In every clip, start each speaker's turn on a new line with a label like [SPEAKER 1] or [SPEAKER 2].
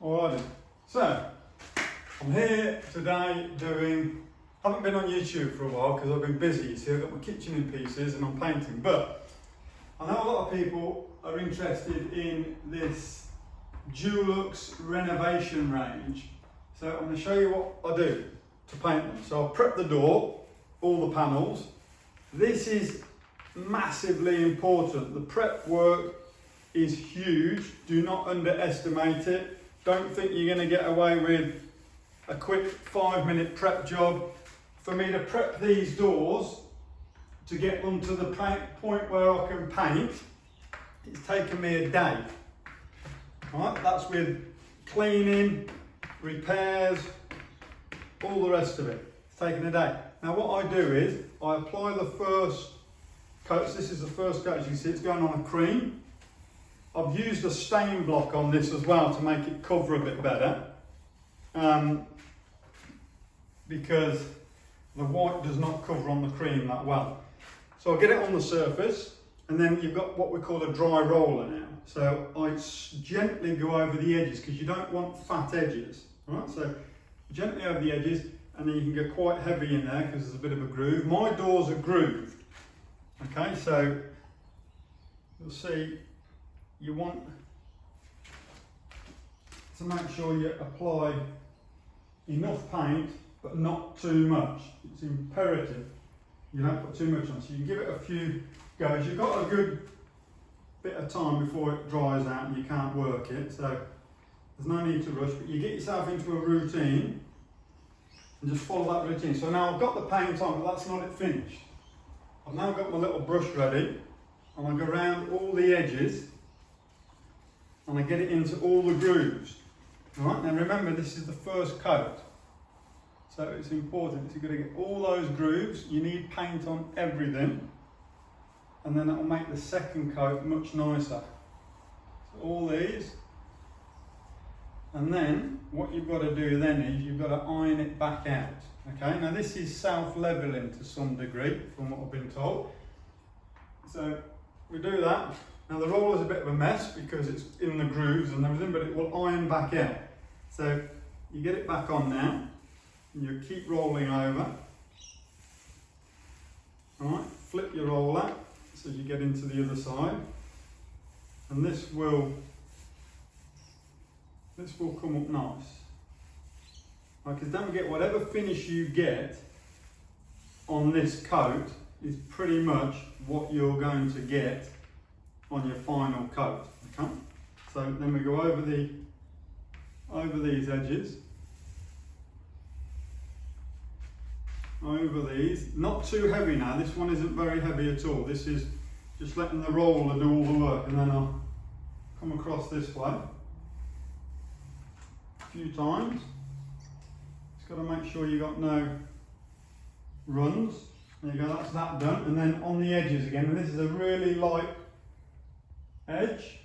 [SPEAKER 1] Alrighty, so I'm here today haven't been on YouTube for a while because I've been busy. You see, I've got my kitchen in pieces and I'm painting, but I know a lot of people are interested in this Dulux Renovation range. So I'm going to show you what I do to paint them. So I'll prep the door, all the panels. This is massively important. The prep work is huge. Do not underestimate it. Don't think you're going to get away with a quick 5-minute prep job. For me to prep these doors, to get them to the point where I can paint, it's taken me a day. Right, that's with cleaning, repairs, all the rest of it. It's taken a day. Now what I do is, I apply the first coat. This is the first coat, as you can see, it's going on a cream. I've used a stain block on this as well to make it cover a bit better. Because the white does not cover on the cream that well. So I'll get it on the surface, and then you've got what we call a dry roller now. So I gently go over the edges because you don't want fat edges. Right? So gently over the edges, and then you can go quite heavy in there because there's a bit of a groove. My doors are grooved. Okay, so you'll see you want to make sure you apply enough paint but not too much. It's imperative you don't put too much on. So you give it a few goes. You've got a good bit of time before it dries out and you can't work it, so there's no need to rush, but you get yourself into a routine and just follow that routine. So now I've got the paint on, but that's not it finished. I've now got my little brush ready, and I go around all the edges and I get it into all the grooves. Alright, now remember this is the first coat. So it's important, you've got to get all those grooves. You need paint on everything, and then that will make the second coat much nicer. So all these, and then what you've got to do then is you've got to iron it back out. Okay, now this is self-leveling to some degree from what I've been told. So we do that. Now the roller's a bit of a mess because it's in the grooves and everything, but it will iron back out. So you get it back on now, and you keep rolling over. Alright, flip your roller so you get into the other side, and this will come up nice. Because don't forget, whatever finish you get on this coat is pretty much what you're going to get on your final coat. Okay? So then we go over these edges, over these. Not too heavy now. This one isn't very heavy at all. This is just letting the roller do all the work, and then I'll come across this way a few times. Just got to make sure you got no runs. There you go, that's that done. And then on the edges again, and this is a really light edge,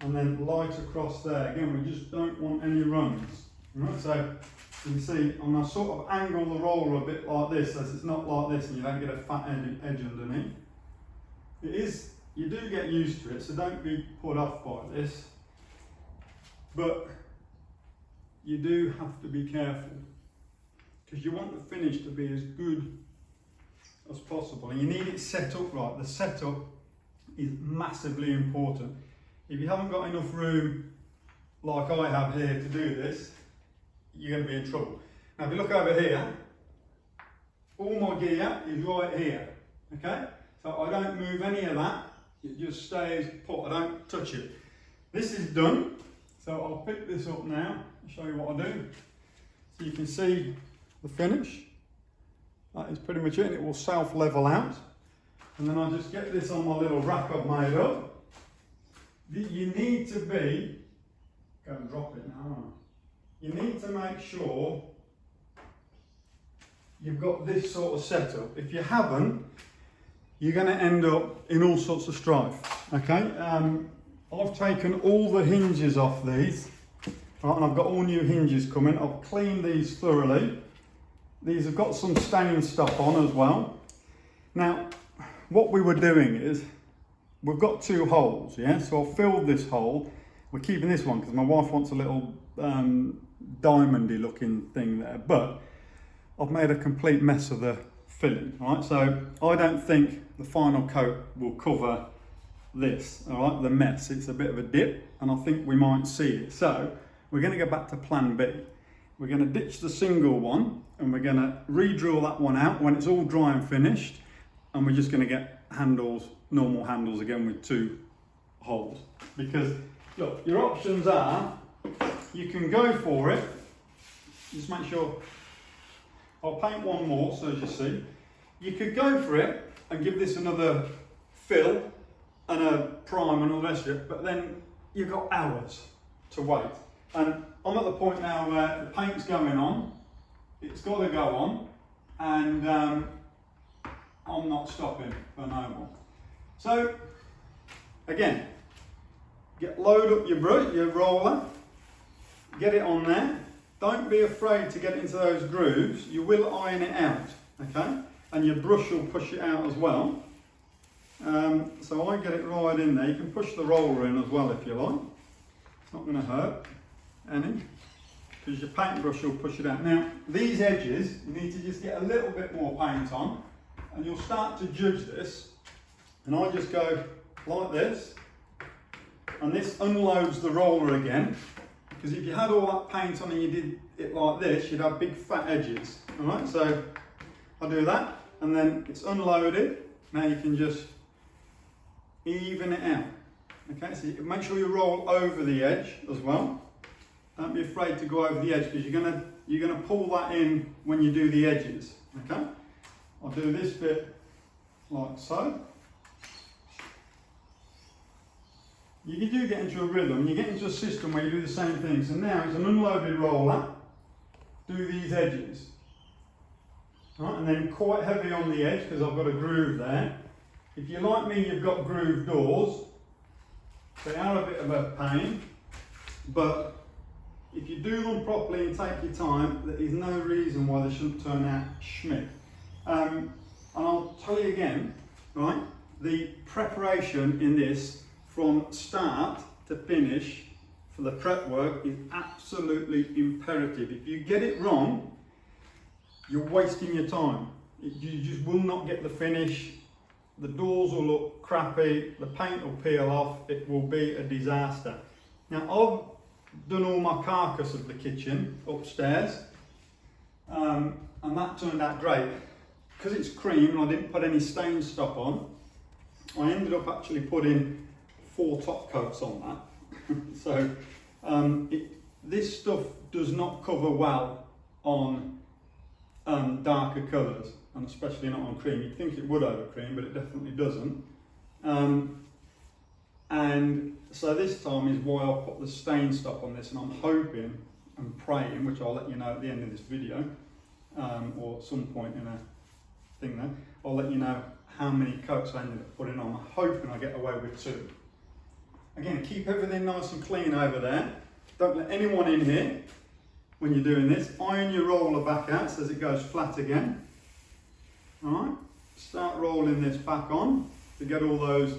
[SPEAKER 1] and then light across there. Again, we just don't want any runs. Right, so you can see I'm going to sort of angle the roller a bit like this, so it's not like this and you don't get a fat edge underneath. It is, you do get used to it, so don't be put off by this, but you do have to be careful because you want the finish to be as good as possible, and you need it set up right. The setup is massively important. If you haven't got enough room like I have here to do this, you're going to be in trouble. Now if you look over here, all my gear is right here, okay? So I don't move any of that, it just stays put, I don't touch it. This is done, so I'll pick this up now and show you what I do. So you can see the finish. That is pretty much it, and it will self-level out. And then I just get this on my little rack I've made up. You need to be, go and drop it now, you need to make sure you've got this sort of setup. If you haven't, you're going to end up in all sorts of strife. Okay, I've taken all the hinges off these, right, and I've got all new hinges coming. I've cleaned these thoroughly. These have got some stain stuff on as well. Now, what we were doing is, we've got two holes, yeah? So I've filled this hole, We're keeping this one because my wife wants a little diamondy looking thing there, but I've made a complete mess of the filling, right? So I don't think the final coat will cover this, all right, the mess. It's a bit of a dip, and I think we might see it. So we're going to go back to plan B. We're going to ditch the single one, and we're going to re-drill that one out when it's all dry and finished, and we're just going to get handles, normal handles again with 2 holes. Because look, your options are, you can go for it, just make sure, I'll paint one more so as you see. You could go for it and give this another fill and a prime and all the rest of it, but then you've got hours to wait. And I'm at the point now where the paint's going on, it's got to go on, and I'm not stopping for no more. So again, load up your brush, your roller, get it on there. Don't be afraid to get into those grooves. You will iron it out, okay? And your brush will push it out as well. So I get it right in there. You can push the roller in as well if you like. It's not going to hurt any, because your paintbrush will push it out. Now, these edges, you need to just get a little bit more paint on, and you'll start to judge this. And I just go like this, and this unloads the roller again, because if you had all that paint on and you did it like this, you'd have big fat edges. All right, so I do that, and then it's unloaded. Now you can just even it out. Okay, so make sure you roll over the edge as well. Don't be afraid to go over the edge, because you're gonna pull that in when you do the edges. Okay, I'll do this bit like so. You do get into a rhythm, you get into a system where you do the same thing. So now it's an unloaded roller, do these edges. Right, and then quite heavy on the edge, because I've got a groove there. If you're like me, you've got groove doors. They are a bit of a pain, but if you do them properly and take your time, there is no reason why they shouldn't turn out schmick. And I'll tell you again, right, the preparation in this from start to finish for the prep work is absolutely imperative. If you get it wrong, you're wasting your time. You just will not get the finish. The doors will look crappy, the paint will peel off, it will be a disaster. Now I've done all my carcass of the kitchen upstairs, and that turned out great. Because it's cream and I didn't put any stain stop on, I ended up actually putting 4 top coats on that. So this stuff does not cover well on darker colours, and especially not on cream. You'd think it would over cream, but it definitely doesn't. And so this time is why I put the stain stop on this, and I'm hoping and praying, which I'll let you know at the end of this video, or at some point in a thing there, I'll let you know how many coats I ended up putting on. I'm hoping I get away with 2. Again, keep everything nice and clean over there. Don't let anyone in here when you're doing this. Iron your roller back out so as it goes flat again. Alright, start rolling this back on to get all those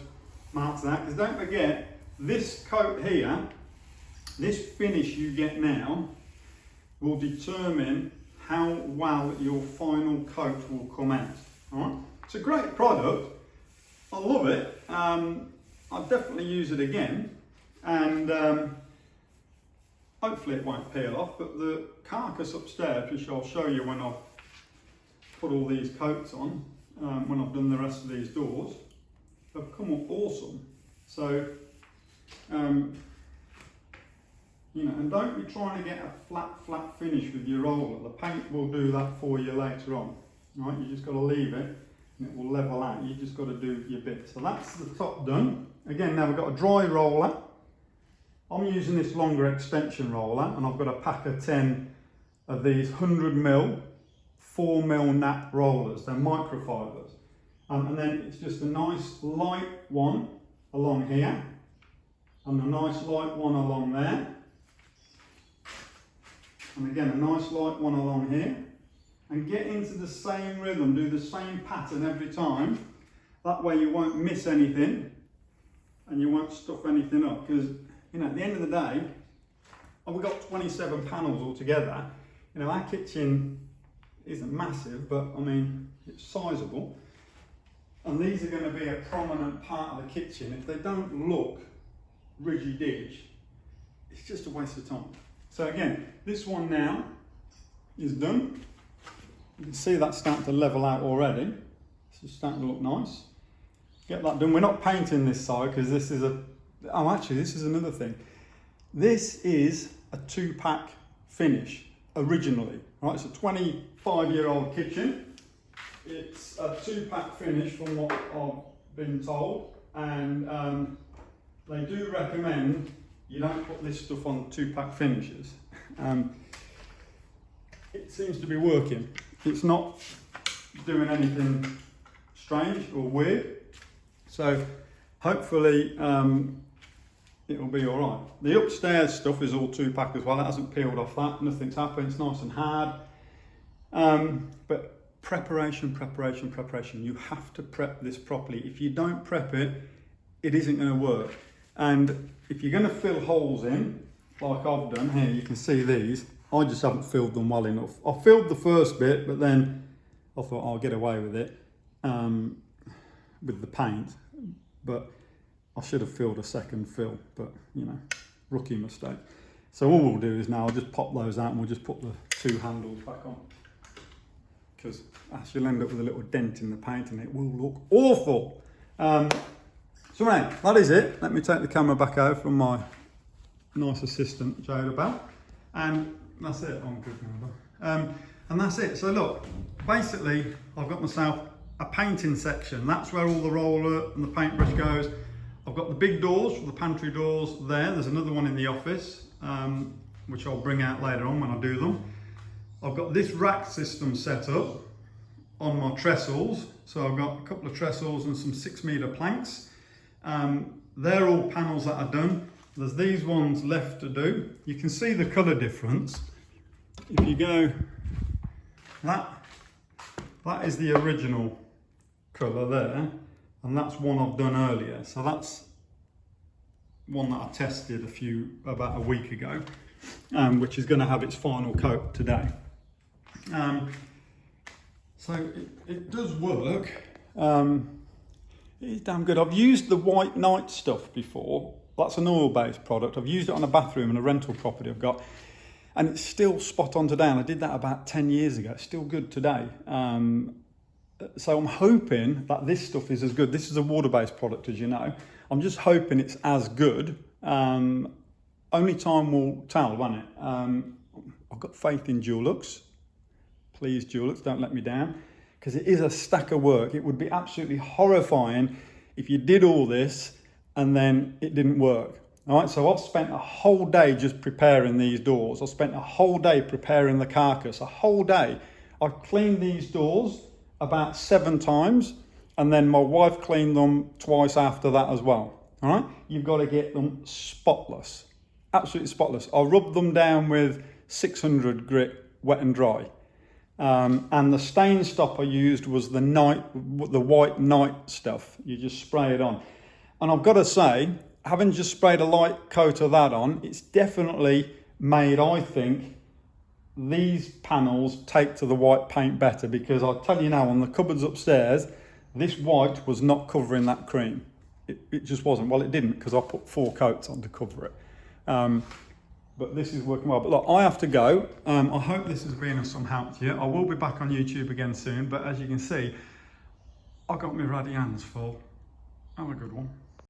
[SPEAKER 1] marks out, because don't forget, this coat here, this finish you get now, will determine how well your final coat will come out. Alright, it's a great product, I love it, I'll definitely use it again, and hopefully it won't peel off, but the carcass upstairs, which I'll show you when I've put all these coats on, when I've done the rest of these doors, have come up awesome. So, you know, and don't be trying to get a flat finish with your roller. The paint will do that for you later on. Right, you just got to leave it and it will level out. You just got to do your bit. So that's the top done. Again, now we've got a dry roller. I'm using this longer extension roller, and I've got a pack of 10 of these 100mm 4mm nap rollers. They're microfibers, and then it's just a nice light one along here, and a nice light one along there, and again a nice light one along here, and get into the same rhythm, do the same pattern every time. That way you won't miss anything and you won't stuff anything up, because you know, at the end of the day, we've got 27 panels altogether. You know, our kitchen isn't massive, but I mean, it's sizable. And these are going to be a prominent part of the kitchen. If they don't look ridgy-dig, it's just a waste of time. So again, this one now is done. You can see that's starting to level out already. It's starting to look nice. Get that done. We're not painting this side because this is this is another thing. This is a 2-pack finish originally. Right, it's a 25-year-old kitchen. It's a 2-pack finish from what I've been told, and they do recommend you don't put this stuff on 2-pack finishes. It seems to be working. It's not doing anything strange or weird, so hopefully it'll be all right. The upstairs stuff is all 2-pack as well. It hasn't peeled off that. Nothing's happened. It's nice and hard. But preparation. You have to prep this properly. If you don't prep it, it isn't going to work. And if you're going to fill holes in, like I've done here, you can see these. I just haven't filled them well enough. I filled the first bit, but then I thought I'll get away with it with the paint. But I should have filled a second fill, but you know, rookie mistake. So all we'll do is now I'll just pop those out and we'll just put the 2 handles back on, because you'll end up with a little dent in the paint and it will look awful. So anyway, that is it. Let me take the camera back over from my nice assistant, Jada Bell. And that's it. I'm good now. And that's it. So look, basically I've got myself a painting section. That's where all the roller and the paintbrush goes. I've got the big doors, the pantry doors there. There's another one in the office, which I'll bring out later on when I do them. I've got this rack system set up on my trestles. So I've got a couple of trestles and some 6-metre planks. They're all panels that are done. There's these ones left to do. You can see the colour difference. If you go, that is the original colour there, and that's one I've done earlier. So that's one that I tested about a week ago, which is going to have its final coat today. So it does work. It's damn good. I've used the White Knight stuff before. That's an oil-based product. I've used it on a bathroom and a rental property I've got, and it's still spot on today. And I did that about 10 years ago. It's still good today. So I'm hoping that this stuff is as good. This is a water-based product, as you know. I'm just hoping it's as good. Only time will tell, won't it? I've got faith in Dulux. Please, Dulux, don't let me down, because it is a stack of work. It would be absolutely horrifying if you did all this and then it didn't work. All right, so I've spent a whole day just preparing these doors. I spent a whole day preparing the carcass, a whole day. I've cleaned these doors about 7 times, and then my wife cleaned them twice after that as well. All right, you've got to get them spotless, absolutely spotless. I rubbed them down with 600 grit wet and dry. And the stain stop I used was the White Knight stuff. You just spray it on. And I've got to say, having just sprayed a light coat of that on, it's definitely made, I think, these panels take to the white paint better, because I'll tell you now, on the cupboards upstairs, this white was not covering that cream. It just wasn't. Well, it didn't, because I put 4 coats on to cover it. But this is working well. But look, I have to go. I hope this has been of some help to you. I will be back on YouTube again soon, but as you can see, I've got my ready hands full. Have a good one.